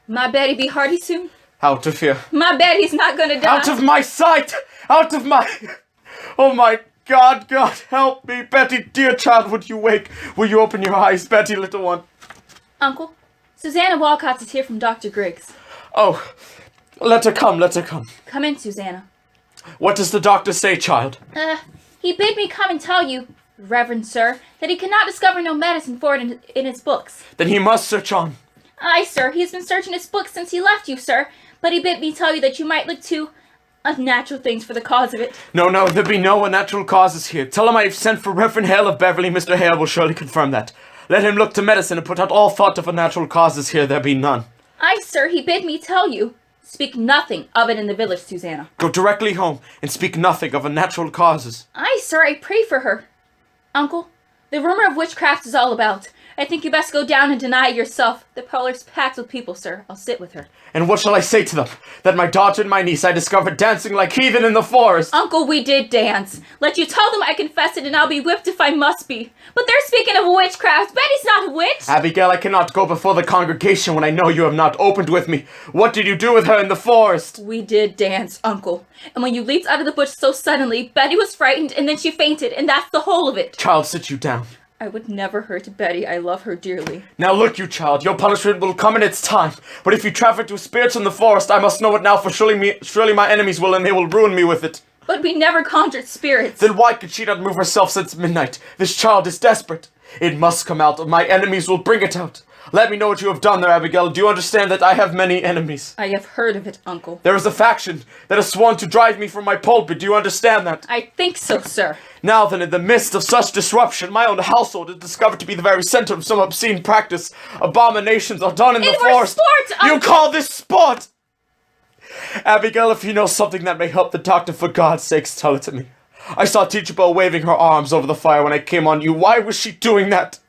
My Betty be hearty soon? Out of here. My Betty's not gonna die. Out of my sight! Out of my... Oh my God, God, help me. Betty, dear child, would you wake? Will you open your eyes, Betty, little one? Uncle, Susanna Walcott is here from Dr. Griggs. Oh, let her come, let her come. Come in, Susanna. What does the doctor say, child? He bid me come and tell you, Reverend Sir, that he cannot discover no medicine for it in his books. Then he must search on. Aye, sir, he has been searching his books since he left you, sir, but he bid me tell you that you might look to unnatural things for the cause of it. No, there be no unnatural causes here. Tell him I have sent for Reverend Hale of Beverly. Mr. Hale will surely confirm that. Let him look to medicine and put out all thought of unnatural causes here. There be none. Aye, sir, he bid me tell you. Speak nothing of it in the village, Susanna. Go directly home and speak nothing of unnatural causes. Aye, sir, I pray for her. Uncle, the rumor of witchcraft is all about. I think you best go down and deny it yourself. The parlor's packed with people, sir. I'll sit with her. And what shall I say to them? That my daughter and my niece I discovered dancing like heathen in the forest. Uncle, we did dance. Let you tell them I confess it and I'll be whipped if I must be. But they're speaking of witchcraft. Betty's not a witch. Abigail, I cannot go before the congregation when I know you have not opened with me. What did you do with her in the forest? We did dance, Uncle. And when you leaped out of the bush so suddenly, Betty was frightened and then she fainted, and that's the whole of it. Child, sit you down. I would never hurt Betty. I love her dearly. Now look, you child, your punishment will come in its time. But if you traffic with spirits in the forest, I must know it now, for surely my enemies will, and they will ruin me with it. But we never conjured spirits. Then why could she not move herself since midnight? This child is desperate. It must come out, or my enemies will bring it out. Let me know what you have done there, Abigail. Do you understand that I have many enemies? I have heard of it, Uncle. There is a faction that has sworn to drive me from my pulpit. Do you understand that? I think so, sir. Now then, in the midst of such disruption, my own household is discovered to be the very center of some obscene practice. Abominations are done in the forest. Sport, You call this sport? Abigail, if you know something that may help the doctor, for God's sakes, tell it to me. I saw Teachable waving her arms over the fire when I came on you. Why was she doing that?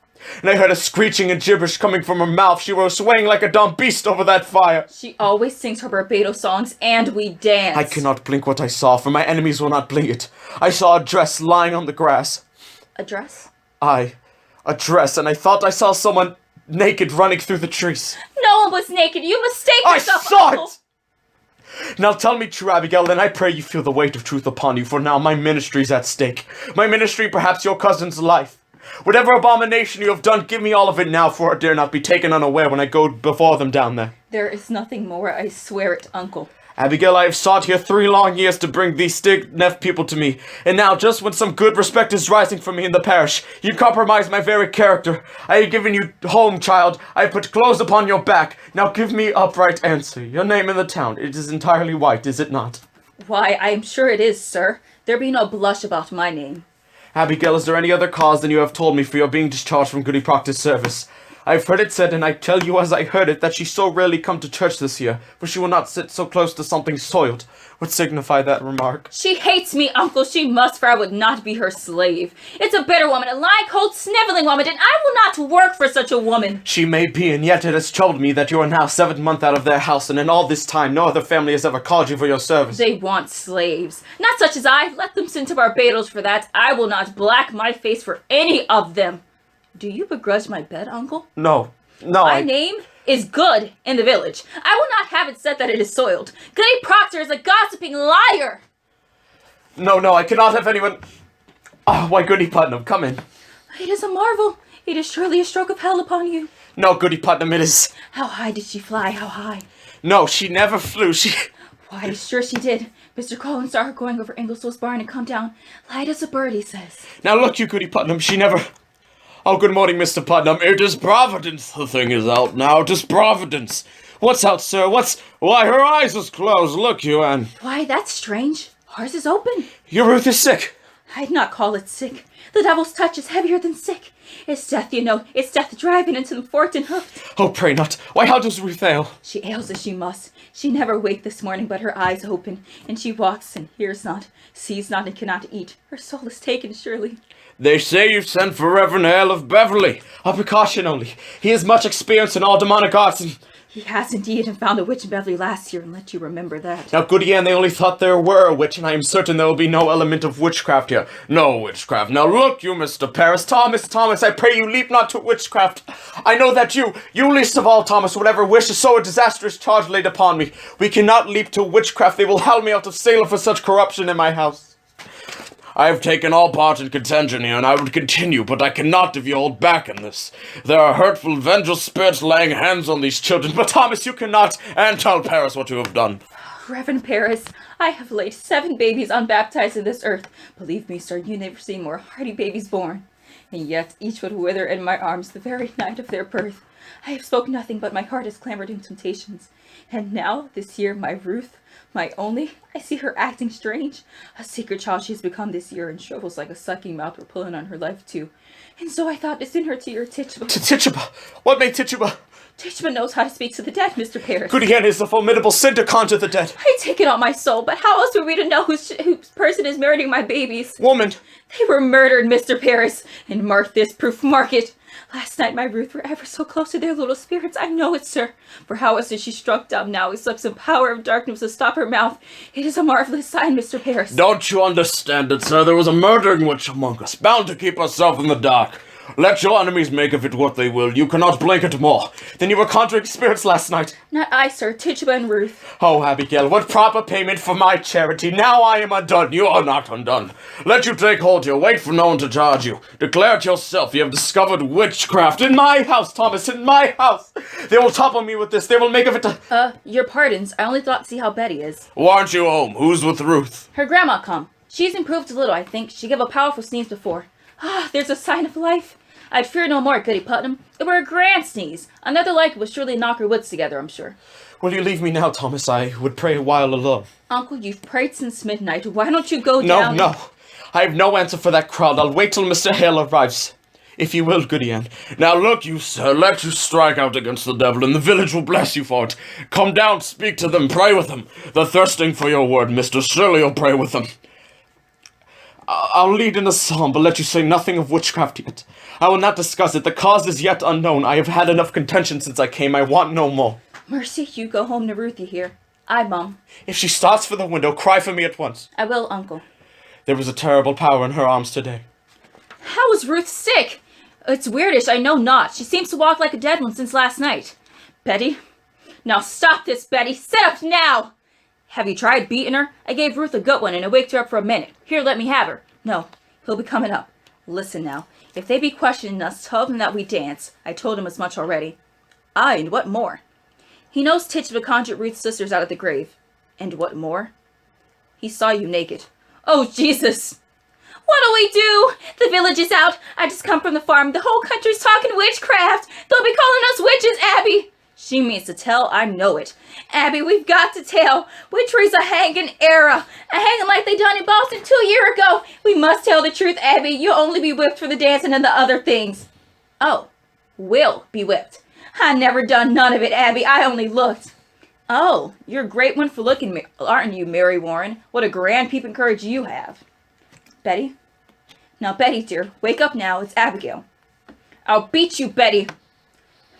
And I heard a screeching and gibberish coming from her mouth. She was swaying like a dumb beast over that fire. She always sings her Barbados songs, and we dance. I cannot blink what I saw, for my enemies will not blink it. I saw a dress lying on the grass. A dress? Aye, a dress, and I thought I saw someone naked running through the trees. No one was naked. You mistake yourself, I saw Uncle. it! Now tell me true, Abigail, and I pray you feel the weight of truth upon you, for now my ministry's at stake. My ministry, perhaps your cousin's life. Whatever abomination you have done, give me all of it now, for I dare not be taken unaware when I go before them down there. There is nothing more, I swear it, Uncle. Abigail, I have sought here 3 long years to bring these stiff people to me, and now, just when some good respect is rising for me in the parish, you compromise my very character. I have given you home, child. I have put clothes upon your back. Now give me upright answer. Your name in the town, it is entirely white, is it not? Why, I am sure it is, sir. There be no blush about my name. Abigail, is there any other cause than you have told me for your being discharged from Goody Proctor's service? I have heard it said, and I tell you as I heard it, that she so rarely come to church this year, for she will not sit so close to something soiled. What signify that remark? She hates me, Uncle. She must, for I would not be her slave. It's a bitter woman, a lying, cold, sniveling woman, and I will not work for such a woman. She may be, and yet it has troubled me that you are now 7th month out of their house, and in all this time no other family has ever called you for your service. They want slaves. Not such as I. Let them send to Barbados for that. I will not black my face for any of them. Do you begrudge my bed, Uncle? No. My name is Good in the village. I will not have it said that it is soiled. Goody Proctor is a gossiping liar. No, I cannot have anyone... Oh, why, Goody Putnam, come in. It is a marvel. It is surely a stroke of hell upon you. No, Goody Putnam, it is... How high did she fly? How high? No, she never flew, Why, sure she did. Mr. Collins saw her going over Ingleswell's barn and come down. Light as a bird, he says. Now look you, Goody Putnam, she never... Oh, good morning, Mr. Putnam. It is Providence. The thing is out now. It is Providence. What's out, sir? Why, her eyes is closed. Look you, Anne. Why, that's strange. Ours is open. Your Ruth is sick. I'd not call it sick. The devil's touch is heavier than sick. It's death, you know. It's death driving into the fort and hoofed. Oh, pray not. Why, how does Ruth ail? She ails as she must. She never waked this morning, but her eyes open, and she walks and hears not, sees not, and cannot eat. Her soul is taken, surely. They say you've sent for Reverend Hale of Beverly. A precaution only. He has much experience in all demonic arts, and He has indeed, and found a witch in Beverly last year, and let you remember that. Now, Goody Ann, they only thought there were a witch, and I am certain there will be no element of witchcraft here. No witchcraft. Now look, you, Mr. Paris. Thomas, I pray you leap not to witchcraft. I know that you least of all, Thomas, would ever wish to so a disastrous charge laid upon me. We cannot leap to witchcraft. They will howl me out of Salem for such corruption in my house. I have taken all part in contention here, and I would continue, but I cannot if you hold back in this. There are hurtful, vengeful spirits laying hands on these children, but Thomas, you cannot, and tell Paris what you have done. Reverend Paris, I have laid 7 babies unbaptized in this earth. Believe me, sir, you never see more hardy babies born. And yet each would wither in my arms the very night of their birth. I have spoken nothing, but my heart has clamored in temptations. And now, this year, my Ruth, my only, I see her acting strange. A secret child she has become this year, and shovels like a sucking mouth were pulling on her life too. And so I thought to send her to your Tituba. To Tituba? What made Tituba? Tituba knows how to speak to the dead, Mr. Paris. Goody Ann is a formidable sin to conjure the dead. I take it on my soul, but how else were we to know whose person is murdering my babies? Woman! They were murdered, Mr. Paris. And mark this proof, mark it. Last night my Ruth were ever so close to their little spirits. I know it, sir. For how is it she struck down now? It slept some power of darkness to stop her mouth. It is a marvelous sign, Mr. Paris. Don't you understand it, sir? There was a murdering witch among us, bound to keep herself in the dark. Let your enemies make of it what they will. You cannot blink it more. Then you were conjuring spirits last night. Not I, sir. Tituba and Ruth. Oh, Abigail, what proper payment for my charity. Now I am undone. You are not undone. Let you take hold here. Wait for no one to charge you. Declare it yourself. You have discovered witchcraft in my house, Thomas, in my house. They will topple me with this. They will make of it a... Your pardons. I only thought to see how Betty is. Why aren't you home? Who's with Ruth? Her grandma come. She's improved a little, I think. She gave a powerful sneeze before. Ah, there's a sign of life. I'd fear no more, Goody Putnam. It were a grand sneeze. Another like it would surely knock her wits together, I'm sure. Will you leave me now, Thomas? I would pray a while alone. Uncle, you've prayed since midnight. Why don't you go down? No. I have no answer for that crowd. I'll wait till Mr. Hale arrives. If you will, Goody Ann. Now look, you, sir, let you strike out against the devil, and the village will bless you for it. Come down, speak to them, pray with them. They're thirsting for your word, mister. Surely you'll pray with them. I'll lead in a psalm, but let you say nothing of witchcraft yet. I will not discuss it. The cause is yet unknown. I have had enough contention since I came. I want no more. Mercy, you go home to Ruthie here. Aye, Mum. If she starts for the window, cry for me at once. I will, Uncle. There was a terrible power in her arms today. How is Ruth sick? It's weirdish, I know not. She seems to walk like a dead one since last night. Betty? Now stop this, Betty. Sit up now! Have you tried beating her? I gave Ruth a good one and it waked her up for a minute. Here, let me have her. No, he'll be coming up. Listen now. If they be questioning us, tell them that we dance. I told him as much already. Aye, and what more? He knows Tituba conjured Ruth's sisters out of the grave. And what more? He saw you naked. Oh, Jesus! What'll we do? The village is out. I just come from the farm. The whole country's talking witchcraft. They'll be calling us witches, Abby. She means to tell, I know it. Abby, we've got to tell. Witchery's a hanging era. A hanging like they done in Boston 2 years ago. We must tell the truth, Abby. You'll only be whipped for the dancing and the other things. Oh, will be whipped. I never done none of it, Abby. I only looked. Oh, you're a great one for looking, aren't you, Mary Warren? What a grand peeping courage you have. Betty? Now, Betty, dear, wake up now. It's Abigail. I'll beat you, Betty.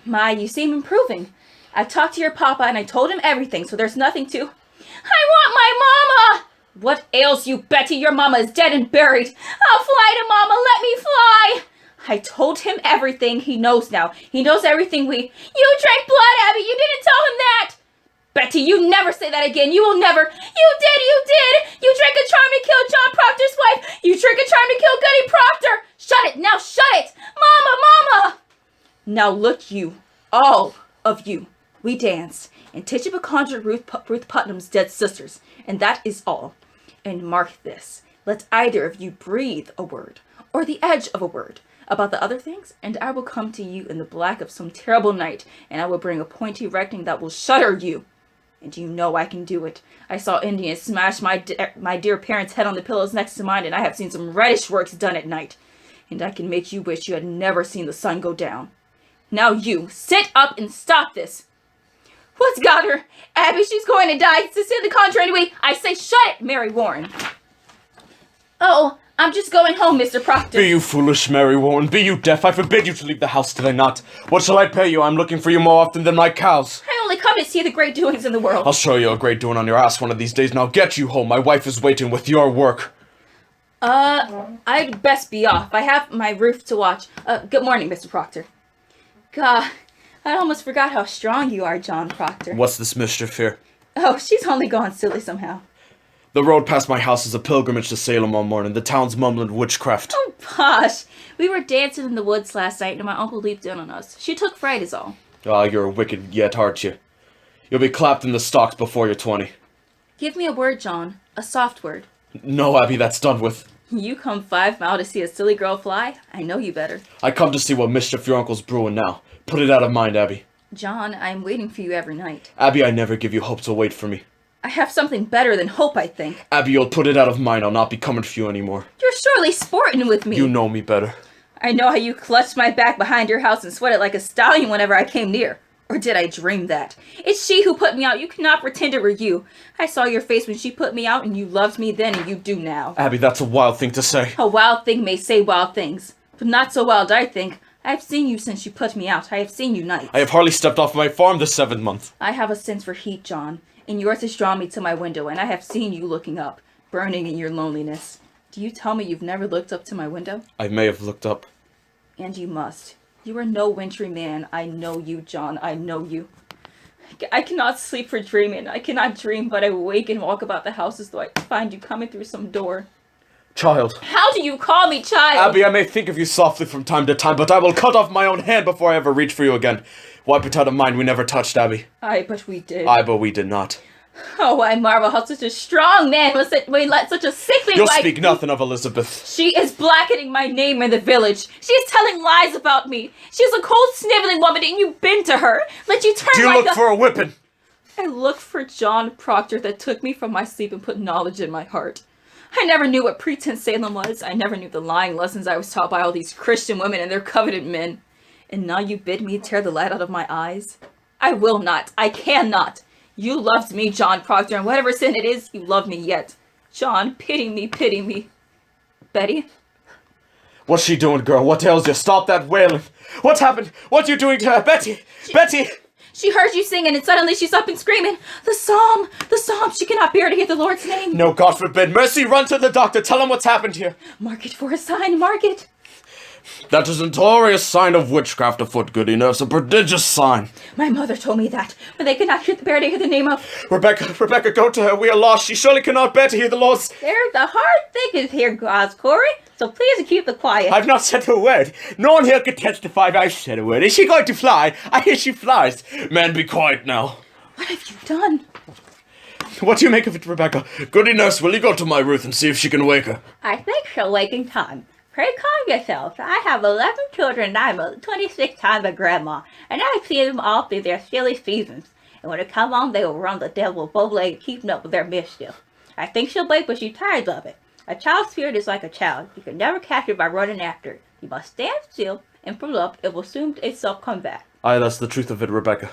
My, you seem improving. I talked to your papa and I told him everything, so there's nothing to... I want my mama! What ails you, Betty? Your mama is dead and buried. I'll fly to mama. Let me fly. I told him everything. He knows now. He knows everything You drank blood, Abby. You didn't tell him that. Betty, you never say that again. You will never. You did. You drank a charm to kill John Proctor's wife. You drank a charm to kill Goody Proctor. Shut it. Now shut it. Mama. Now look, you. All of you. We danced. And Tituba conjured Ruth Putnam's dead sisters. And that is all. And mark this. Let either of you breathe a word, or the edge of a word, about the other things, and I will come to you in the black of some terrible night, and I will bring a pointy reckoning that will shudder you. And you know I can do it. I saw Indians smash my dear parents' head on the pillows next to mine, and I have seen some reddish works done at night. And I can make you wish you had never seen the sun go down. Now you, sit up and stop this. What's got her? Abby, she's going to die. It's the conjure anyway. I say shut it, Mary Warren. Oh, I'm just going home, Mr. Proctor. Be you foolish, Mary Warren? Be you deaf? I forbid you to leave the house, did I not? What shall I pay you? I'm looking for you more often than my cows. I only only come to see the great doings in the world. I'll show you a great doing on your ass one of these days, and I'll get you home. My wife is waiting with your work. I'd best be off. I have my roof to watch. Good morning, Mr. Proctor. God, I almost forgot how strong you are, John Proctor. What's this mischief here? Oh, she's only gone silly somehow. The road past my house is a pilgrimage to Salem all morning. The town's mumbling witchcraft. Oh, gosh. We were dancing in the woods last night, and my uncle leaped in on us. She took fright is all. Ah, you're wicked yet, aren't you? You'll be clapped in the stocks before you're 20. Give me a word, John. A soft word. No, Abby, that's done with. You come 5 miles to see a silly girl fly? I know you better. I come to see what mischief your uncle's brewing now. Put it out of mind, Abby. John, I'm waiting for you every night. Abby, I never give you hope, so wait for me. I have something better than hope, I think. Abby, you'll put it out of mind. I'll not be coming for you anymore. You're surely sporting with me. You know me better. I know how you clutched my back behind your house and sweated like a stallion whenever I came near. Or did I dream that? It's she who put me out. You cannot pretend it were you. I saw your face when she put me out, and you loved me then, and you do now. Abby, that's a wild thing to say. A wild thing may say wild things, but not so wild, I think. I have seen you since you put me out. I have seen you nights. I have hardly stepped off my farm this 7th month. I have a sense for heat, John, and yours has drawn me to my window, and I have seen you looking up, burning in your loneliness. Do you tell me you've never looked up to my window? I may have looked up. And you must. You are no wintry man. I know you, John. I know you. I cannot sleep for dreaming. I cannot dream, but I wake and walk about the house as though I find you coming through some door. Child. How do you call me child? Abby, I may think of you softly from time to time, but I will cut off my own hand before I ever reach for you again. Wipe it out of mind we never touched, Abby. Aye, but we did. Aye, but we did not. Oh, I marvel how such a strong man would let such a sickly You'll wife... speak nothing of Elizabeth. She is blackening my name in the village. She is telling lies about me. She is a cold, sniveling woman, and you've been to her. Let you turn Do you like look for a whipping? I looked for John Proctor that took me from my sleep and put knowledge in my heart. I never knew what pretense Salem was. I never knew the lying lessons I was taught by all these Christian women and their coveted men. And now you bid me tear the light out of my eyes? I will not. I cannot. You loved me, John Proctor, and whatever sin it is, you love me yet. John, pity me, pity me. Betty? What's she doing, girl? What ails you? Stop that wailing. What's happened? What you doing to her? Betty! Betty! She heard you singing, and suddenly she's up and screaming, the psalm! The psalm! She cannot bear to hear the Lord's name. No, God forbid. Mercy, run to the doctor. Tell him what's happened here. Mark it for a sign, mark it. That is a notorious sign of witchcraft afoot, Goody Nurse. A prodigious sign. My mother told me that, but they cannot bear to hear the name of... Rebecca, go to her. We are lost. She surely cannot bear to hear the Lord's... There's a hard thicket here, Corey, so please keep it quiet. I've not said a word. No one here could testify I've said a word. Is she going to fly? I hear she flies. Man, be quiet now. What have you done? What do you make of it, Rebecca? Goody Nurse, will you go to my Ruth and see if she can wake her? I think she'll wake in time. Pray calm yourself. I have 11 children and I'm 26 times a grandma, and I've seen them all through their silly seasons. And when they come on, they will run the devil bow-legged, keeping up with their mischief. I think she'll wake, but she's tired of it. A child's spirit is like a child. You can never catch it by running after it. You must stand still and pull up. It will soon itself come back. Aye, that's the truth of it, Rebecca.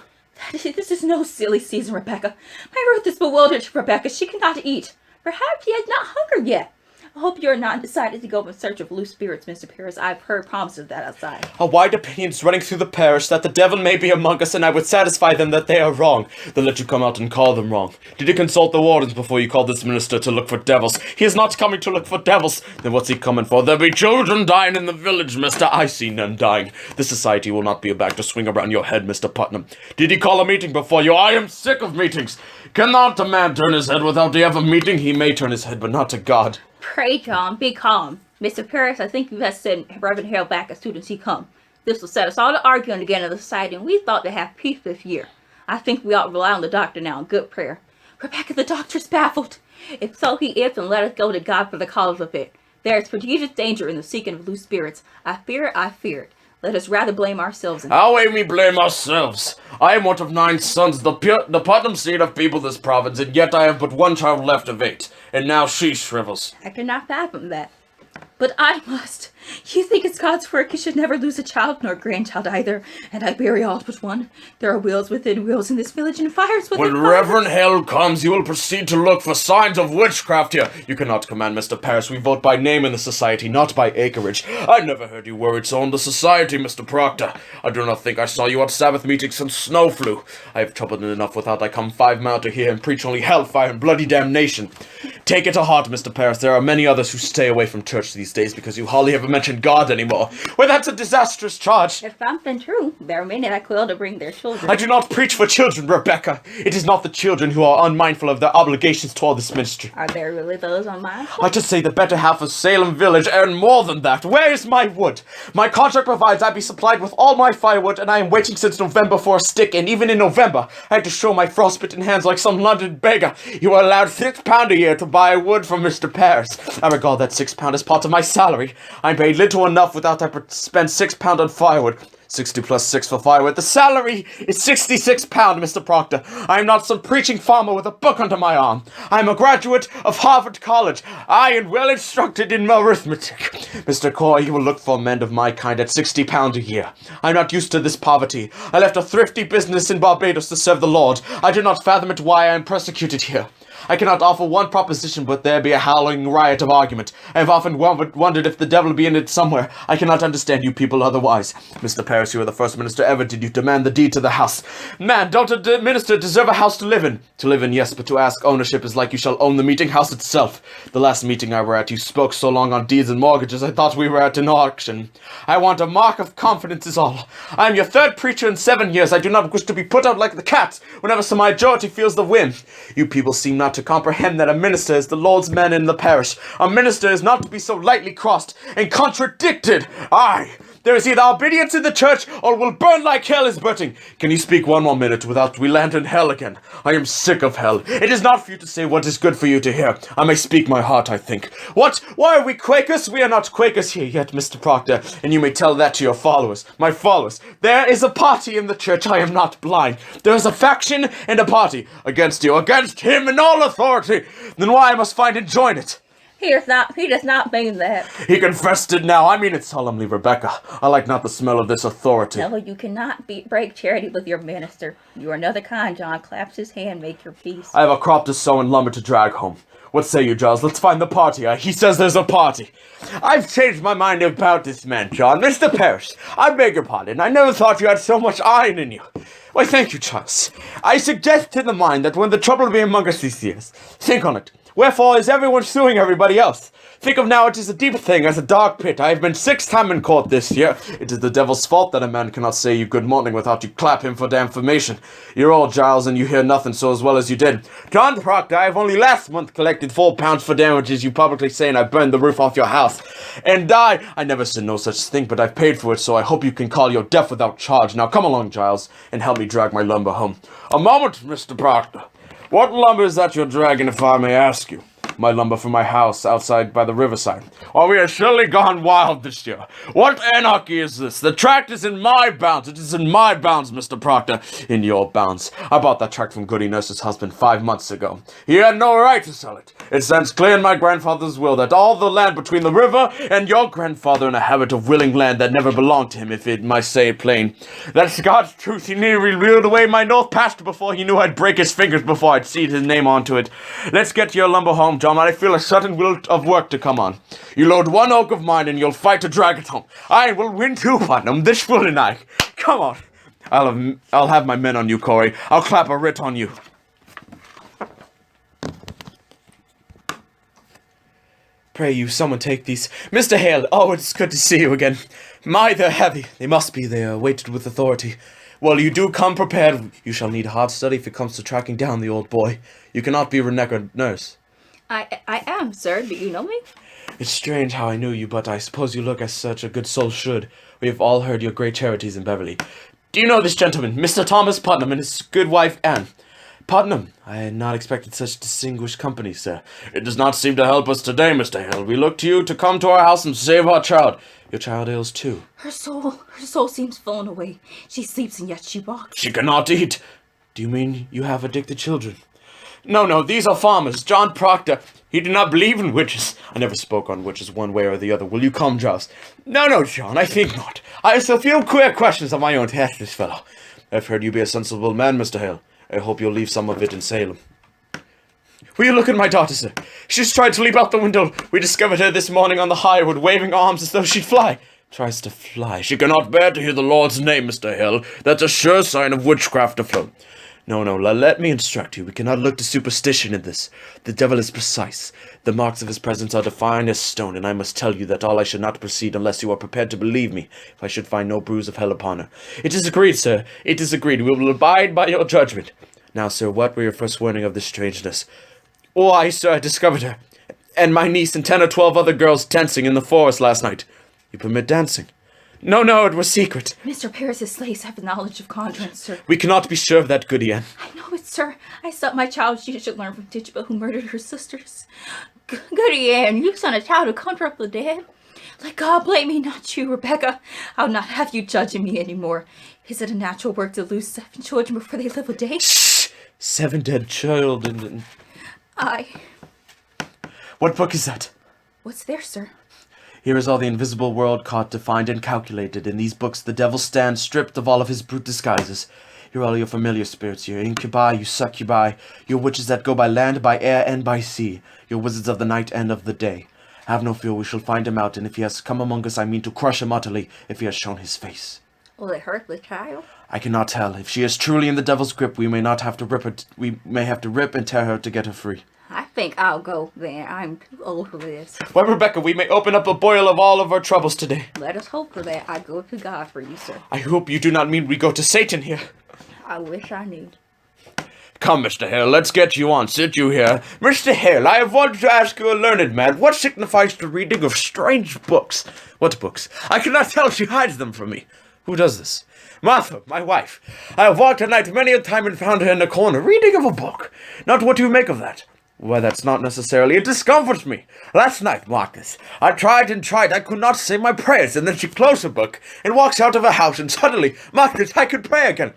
This is no silly season, Rebecca. My Ruth is bewildered, Rebecca. She cannot eat. Perhaps she has not hungered yet. I hope you are not decided to go in search of loose spirits, Mr. Pierce. I've heard promises of that outside. A wide opinion is running through the parish that the devil may be among us, and I would satisfy them that they are wrong. Then let you come out and call them wrong. Did you consult the wardens before you called this minister to look for devils? He is not coming to look for devils. Then what's he coming for? There be children dying in the village, mister. I see none dying. The society will not be a bag to swing around your head, Mr. Putnam. Did he call a meeting before you? I am sick of meetings. Cannot a man turn his head without he have a meeting? He may turn his head, but not to God. Pray, John, be calm. Mr. Paris, I think you have sent Reverend Hale back as soon as he come. This will set us all to arguing again in the society, and we thought to have peace this year. I think we ought to rely on the doctor now in good prayer. Rebecca, the doctor's baffled. If so he is, then let us go to God for the cause of it. There is prodigious danger in the seeking of loose spirits. I fear it. Let us rather blame ourselves. How may we blame ourselves? I am one of 9 sons, the Putnam seed of people this province, and yet I have but one child left of 8, and now she shrivels. I cannot fathom that. but I must. You think it's God's work you should never lose a child nor grandchild either, and I bury all but one. There are wheels within wheels in this village and fires within When fires. Reverend Hale comes, you will proceed to look for signs of witchcraft here. You cannot command Mr. Paris. We vote by name in the society, not by acreage. I never heard you worried so in the society, Mr. Proctor. I do not think I saw you at Sabbath meeting since snow flew. I have troubled enough without I come 5 miles to hear him preach only hellfire and bloody damnation. Take it to heart, Mr. Paris. There are many others who stay away from church these days because you hardly ever mention God anymore. Well, that's a disastrous charge. If something true, there are many that quail to bring their children. I do not preach for children, Rebecca. It is not the children who are unmindful of their obligations toward this ministry. Are there really those on my I just say the better half of Salem Village, and more than that. Where is my wood? My contract provides I be supplied with all my firewood, and I am waiting since November for a stick, and even in November, I had to show my frostbitten hands like some London beggar. You are allowed £6 a year to buy wood from Mr. Paris. I regard that £6 as part of my salary. I'm paid little enough without I spend £6 on firewood. 60 plus 6 for firewood. The salary is £66, Mr. Proctor. I am not some preaching farmer with a book under my arm. I am a graduate of Harvard College. I am well instructed in arithmetic. Mr. Coy, you will look for men of my kind at £60 a year. I am not used to this poverty. I left a thrifty business in Barbados to serve the Lord. I do not fathom it why I am persecuted here. I cannot offer one proposition, but there be a howling riot of argument. I have often wondered if the devil be in it somewhere. I cannot understand you people otherwise. Mr. Paris, you are the first minister ever did you demand the deed to the house. Man, don't a minister deserve a house to live in? To live in, yes, but to ask ownership is like you shall own the meeting house itself. The last meeting I were at, you spoke so long on deeds and mortgages, I thought we were at an auction. I want a mark of confidence is all. I am your third preacher in 7 years. I do not wish to be put out like the cat whenever some majority feels the wind. You people seem not to comprehend that a minister is the Lord's man in the parish. A minister is not to be so lightly crossed and contradicted. Aye, there is either obedience in the church or will burn like hell is burning. Can you speak one more minute without we land in hell again? I am sick of hell. It is not for you to say what is good for you to hear. I may speak my heart, I think. What? Why are we Quakers? We are not Quakers here yet, Mr. Proctor, and you may tell that to your followers. My followers. There is a party in the church. I am not blind. There is a faction and a party against you, against him and all authority. Then why I must find and join it? He does not mean that. He confessed it now. I mean it solemnly, Rebecca. I like not the smell of this authority. No, you cannot break charity with your minister. You are another kind, John. Claps his hand, make your peace. I have a crop to sow and lumber to drag home. What say you, Giles? Let's find the party. He says there's a party. I've changed my mind about this man, John. Mr. Parrish, I beg your pardon. I never thought you had so much iron in you. Why, thank you, Giles. I suggest to the mind that when the trouble be among us these years, think on it. Wherefore is everyone suing everybody else? Think of now it is a deep thing as a dark pit. I have been 6 times in court this year. It is the devil's fault that a man cannot say you good morning without you clap him for damnation. You're old, Giles, and you hear nothing so as well as you did. John Proctor, I have only last month collected £4 for damages you publicly saying I burned the roof off your house. And I never said no such thing, but I've paid for it, so I hope you can call your death without charge. Now come along, Giles, and help me drag my lumber home. A moment, Mr. Proctor. What lumber is that you're dragging, if I may ask you? My lumber for my house outside by the riverside. Oh, we are surely gone wild this year. What anarchy is this? The tract is in my bounds. It is in my bounds, Mr. Proctor. In your bounds. I bought that tract from Goody Nurse's husband 5 months ago. He had no right to sell it. It stands clear in my grandfather's will that all the land between the river and your grandfather in a habit of willing land that never belonged to him, if it might say it plain. That's God's truth. He nearly reeled away my north pasture before he knew I'd break his fingers before I'd seed his name onto it. Let's get your lumber home, John. I feel a sudden will of work to come on. You load one oak of mine and you'll fight to drag it home. I will win 2, Putnam, this fool and I. Come on. I'll have my men on you, Corey. I'll clap a writ on you. Pray you, someone take these. Mr. Hale, oh, it's good to see you again. My, they're heavy. They must be. They are weighted with authority. Well, you do come prepared. You shall need hard study if it comes to tracking down the old boy. You cannot be Reneka Nurse. I am, sir. Do you know me? It's strange how I knew you, but I suppose you look as such a good soul should. We have all heard your great charities in Beverly. Do you know this gentleman, Mr. Thomas Putnam, and his good wife, Anne? Putnam, I had not expected such distinguished company, sir. It does not seem to help us today, Mr. Hale. We look to you to come to our house and save our child. Your child ails too. Her soul seems fallen away. She sleeps and yet she walks. She cannot eat. Do you mean you have addicted children? No, these are farmers. John Proctor. You do not believe in witches. I never spoke on witches one way or the other. Will you come, Giles? No, John, I think not. I have a few queer questions of my own to ask this fellow. I've heard you be a sensible man, Mr. Hale. I hope you'll leave some of it in Salem. Will you look at my daughter, sir? She's tried to leap out the window. We discovered her this morning on the highwood, waving arms as though she'd fly. Tries to fly. She cannot bear to hear the Lord's name, Mr. Hale. That's a sure sign of witchcraft afloat. No, let me instruct you. We cannot look to superstition in this. The devil is precise. The marks of his presence are defined as stone, and I must tell you that I should not proceed unless you are prepared to believe me, if I should find no bruise of hell upon her. It is agreed, sir. It is agreed. We will abide by your judgment. Now, sir, what were your first warning of this strangeness? Why, sir, I discovered her, and my niece and 10 or 12 other girls dancing in the forest last night. You permit dancing? No, it was secret. Mr. Paris's slaves have knowledge of conjurance, sir. We cannot be sure of that, Goody Ann. I know it, sir. I thought my child she should learn from Tituba, who murdered her sisters. Goody Ann, you sent a child to conjure up the dead? Let God blame me, not you, Rebecca. I'll not have you judging me anymore. Is it a natural work to lose 7 children before they live a day? Shh! 7 dead children. What book is that? What's there, sir? Here is all the invisible world caught, defined, and calculated. In these books the devil stands stripped of all of his brute disguises. Here are all your familiar spirits, your incubi, your succubi, your witches that go by land, by air, and by sea, your wizards of the night and of the day. Have no fear, we shall find him out, and if he has come among us, I mean to crush him utterly, if he has shown his face. Will it hurt the child? I cannot tell. If she is truly in the devil's grip, we may have to rip and tear her to get her free. I think I'll go then. I'm too old for this. Well, Rebecca, we may open up a boil of all of our troubles today. Let us hope for that. I go to God for you, sir. I hope you do not mean we go to Satan here. I wish I knew. Come, Mr. Hale, let's get you on. Sit you here. Mr. Hale, I have wanted to ask you a learned man, what signifies the reading of strange books? What books? I cannot tell. She hides them from me. Who does this? Martha, my wife. I have walked at night many a time and found her in a corner, reading of a book. Not what do you make of that? Why, that's not necessarily. It discomforts me. Last night, Marcus, I tried and tried. I could not say my prayers, and then she closed her book and walks out of her house, and suddenly, Marcus, I could pray again.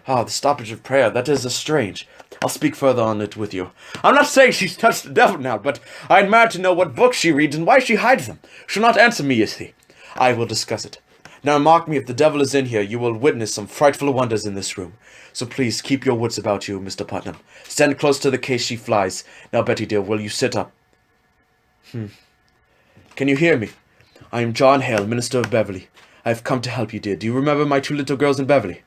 Ah, the stoppage of prayer, that is strange. I'll speak further on it with you. I'm not saying she's touched the devil now, but I admire to know what books she reads and why she hides them. She'll not answer me, you see. I will discuss it. Now mark me, if the devil is in here, you will witness some frightful wonders in this room. So please, keep your wits about you, Mr. Putnam. Stand close to the case she flies. Now, Betty dear, will you sit up? Can you hear me? I am John Hale, minister of Beverley. I have come to help you, dear. Do you remember my 2 little girls in Beverley?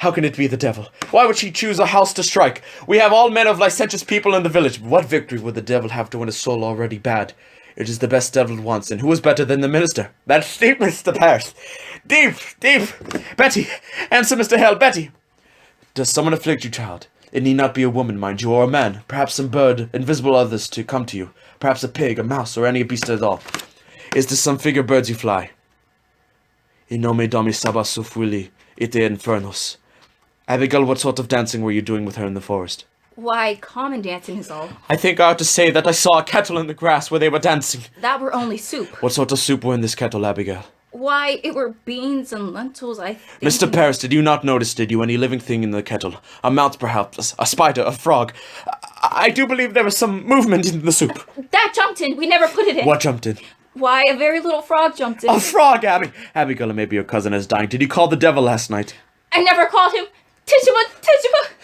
How can it be the devil? Why would she choose a house to strike? We have all men of licentious people in the village. What victory would the devil have to win a soul already bad? It is the best devil wants, and who is better than the minister? That's deep, Mr. Paris. Deep. Betty, answer Mr. Hale, Betty. Does someone afflict you, child? It need not be a woman, mind you, or a man. Perhaps some bird, invisible others to come to you. Perhaps a pig, a mouse, or any beast at all. Is this some figure birds you fly? In nome Domini sabas sufili, ite infernos. Abigail, what sort of dancing were you doing with her in the forest? Why, common dancing is all. I think I ought to say that I saw a kettle in the grass where they were dancing. That were only soup. What sort of soup were in this kettle, Abigail? Why, it were beans and lentils, I think. Mr. Paris, did you not notice, did you, any living thing in the kettle? A mouse, perhaps, a spider, a frog. I do believe there was some movement in the soup. That jumped in. We never put it in. What jumped in? Why, a very little frog jumped in. A frog, Abby! Abigail, maybe your cousin is dying. Did you call the devil last night? I never called him. Tituba!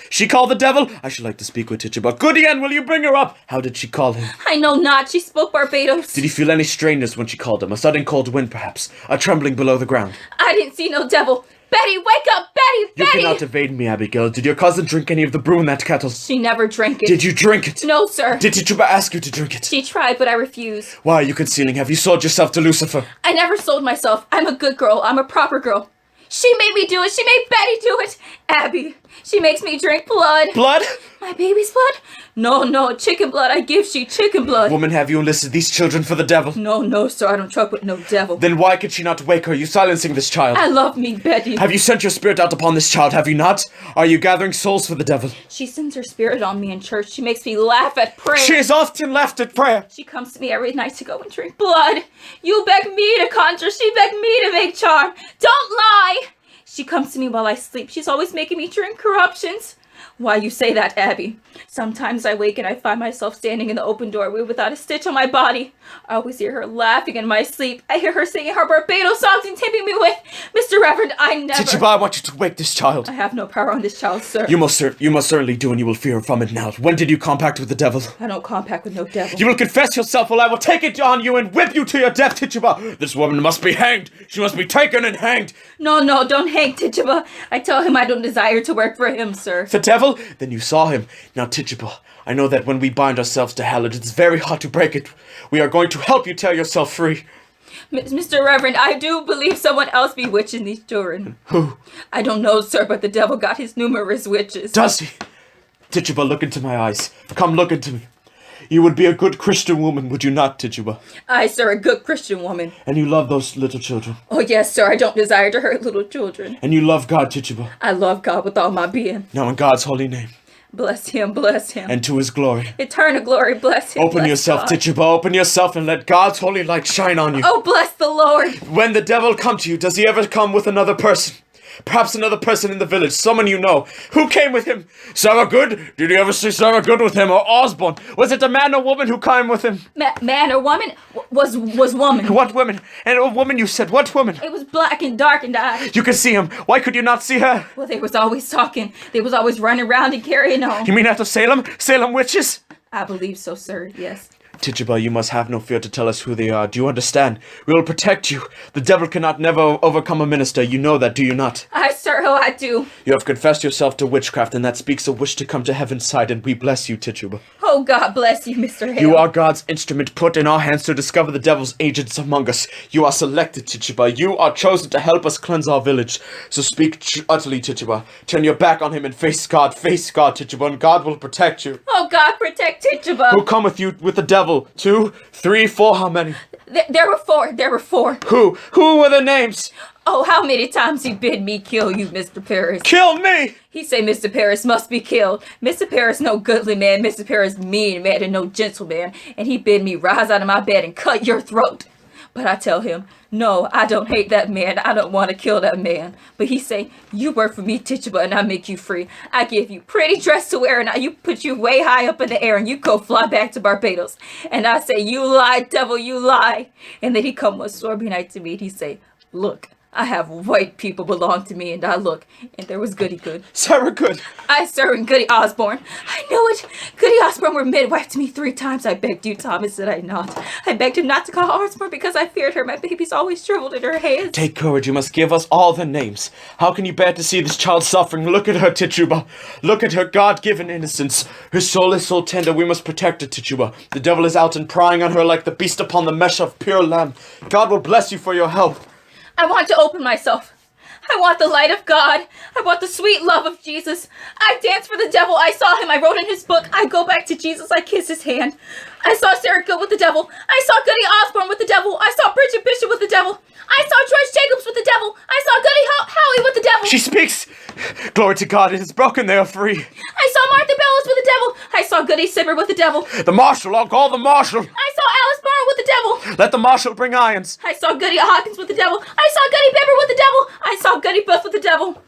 She called the devil? I should like to speak with Tituba. Goody Ann, will you bring her up? How did she call him? I know not. She spoke Barbados. Did you feel any strangeness when she called him? A sudden cold wind, perhaps? A trembling below the ground? I didn't see no devil. Betty, wake up! Betty! You cannot evade me, Abigail. Did your cousin drink any of the brew in that kettle? She never drank it. Did you drink it? No, sir. Did Tituba ask you to drink it? She tried, but I refused. Why are you concealing? Have you sold yourself to Lucifer? I never sold myself. I'm a good girl. I'm a proper girl. She made me do it. She made Betty do it. Abby, she makes me drink blood. Blood? My baby's blood? No, chicken blood. I give she chicken blood. Woman, have you enlisted these children for the devil? No, sir. I don't truck with no devil. Then why could she not wake her? You silencing this child. I love me, Betty. Have you sent your spirit out upon this child, have you not? Are you gathering souls for the devil? She sends her spirit on me in church. She makes me laugh at prayer. She has often laughed at prayer. She comes to me every night to go and drink blood. You beg me to conjure. She begged me to make charm. Don't lie. She comes to me while I sleep. She's always making me drink corruptions. Why you say that, Abby? Sometimes I wake and I find myself standing in the open doorway without a stitch on my body. I always hear her laughing in my sleep. I hear her singing her Barbados songs and tipping me with, Mr. Reverend, I never... Tituba, I want you to wake this child. I have no power on this child, sir. You must certainly do, and you will fear from it now. When did you compact with the devil? I don't compact with no devil. You will confess yourself, or I will take it on you and whip you to your death, Tituba. This woman must be hanged. She must be taken and hanged. No, don't hang Tituba. I tell him I don't desire to work for him, sir. The devil? Then you saw him. Now, Tituba, I know that when we bind ourselves to hell, it's very hard to break it. We are going to help you tear yourself free. Mr. Reverend, I do believe someone else bewitching these children. Who? I don't know, sir, but the devil got his numerous witches. Does he? Tituba, look into my eyes. Come, look into me. You would be a good Christian woman, would you not, Tituba? I, sir, a good Christian woman. And you love those little children. Oh, yes, sir, I don't desire to hurt little children. And you love God, Tituba. I love God with all my being. Now in God's holy name. Bless him, bless him. And to his glory. Eternal glory, bless him. Open bless yourself, God. Tituba, open yourself and let God's holy light shine on you. Oh, bless the Lord. When the devil come to you, does he ever come with another person? Perhaps another person in the village, someone you know. Who came with him? Sarah Good? Did you ever see Sarah Good with him? Or Osborne? Was it a man or woman who came with him? Man or woman? Was woman. What woman? And a woman you said, what woman? It was black and dark and eyed. You could see him. Why could you not see her? Well, they was always talking. They was always running around and carrying on. You mean out of Salem? Salem witches? I believe so, sir, yes. Tituba, you must have no fear to tell us who they are. Do you understand? We will protect you. The devil cannot never overcome a minister. You know that, do you not? Sir, oh, I do. You have confessed yourself to witchcraft, and that speaks a wish to come to heaven's side, and we bless you, Tituba. Oh, God bless you, Mr. Hale. You are God's instrument put in our hands to discover the devil's agents among us. You are selected, Tituba. You are chosen to help us cleanse our village. So speak utterly, Tituba. Turn your back on him and face God, Tituba, and God will protect you. Oh, God protect Tituba. Who come with you with the devil? 2, 3, 4, how many? There were four. Who? Who were the names? Oh, how many times he bid me kill you, Mr. Paris. Kill me! He say Mr. Paris must be killed. Mr. Paris no goodly man, Mr. Paris mean man and no gentleman. And he bid me rise out of my bed and cut your throat. But I tell him, no, I don't hate that man. I don't want to kill that man. But he say, you work for me, Tituba, and I make you free. I give you pretty dress to wear, and you put you way high up in the air, and you go fly back to Barbados. And I say, you lie, devil, you lie. And then he come one Sorby night to me, and he say, look, I have white people belong to me, and I look, and there was Goody Good. Sarah Good. I, sir, and Goody Osborne. I knew it. Goody Osborne were midwife to me 3 times. I begged you, Thomas, said I not. I begged him not to call Osborne because I feared her. My baby's always shriveled in her hands. Take courage. You must give us all the names. How can you bear to see this child suffering? Look at her, Tituba. Look at her God-given innocence. Her soul is so tender. We must protect her, Tituba. The devil is out and prying on her like the beast upon the mesh of pure lamb. God will bless you for your help. I want to open myself. I want the light of God. I want the sweet love of Jesus. I danced for the devil. I saw him. I wrote in his book. I go back to Jesus. I kiss his hand. I saw Sarah Good with the devil. I saw Goody Osborne with the devil. I saw Bridget Bishop with the devil. I saw George Jacobs with the devil. I saw Goody Howie with the devil. She speaks. Glory to God. It is broken. They are free. I saw Martha Bellows with the devil. I saw Goody Simmer with the devil. The marshal. I'll call the marshal. I saw Alice Barr with the devil. Let the marshal bring irons. I saw Goody Hawkins with the devil. I saw Goody Pepper with the devil. I saw Goody Buff with the devil.